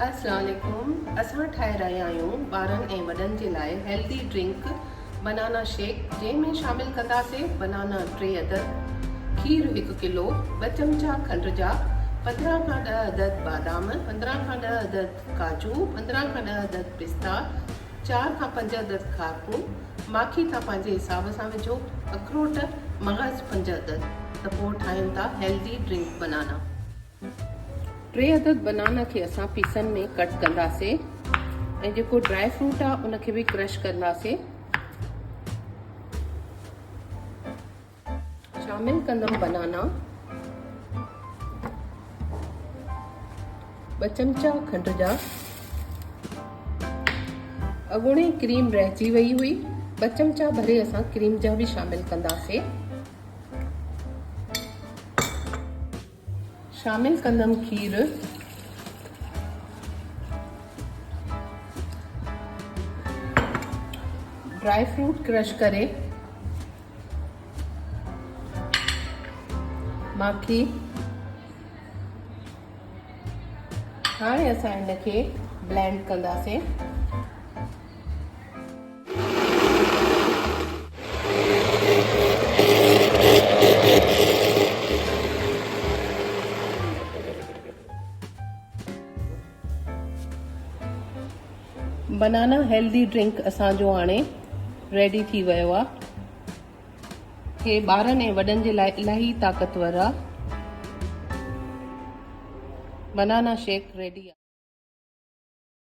अस्सलाम वालेकुम। असां ठाहे रहिया आहियूं ॿारनि ऐं वॾनि जे लाइ हेल्दी ड्रिंक बनाना शेक, जंहिंमें शामिल कंदासीं बनाना 3 अदद, खीर 1 किलो, 2 चमचा खंड जा, 15 खां 10 अदद बादाम, 15 खां 10 अदद काजू, 15 खां 10 अदद पिस्ता, 4 खां 5 अदद खारपून, माखी तव्हां पंहिंजे हिसाब सां विझो, अखरोट मगज़ 5 अदद। त पोइ ठाहियूं था हेल्दी ड्रिंक बनाना। 3 अदद बनाना खे असां पीसनि में कट कंदासीं ऐं जेको ड्राई फ्रूट आहे उनखे बि क्रश कंदासीं। शामिल कंदमि बनाना, 2 चमचा खंड जा, अॻूणे क्रीम रहिजी वई हुई, 2 चमचा भरे असां क्रीम जा बि शामिल कंदासीं। शामिल कंदमि खीर, ड्राई फ्रूट क्रश करे, माखी। हाणे असां इनखे ब्लेंड कंदासीं। बनाना हेल्दी ड्रिंक असांजो हाणे रेडी थी वियो आहे। हे ॿारनि ऐं वॾनि जे लाइ इलाही ताक़तवर आहे। बनाना शेक रेडी आहे।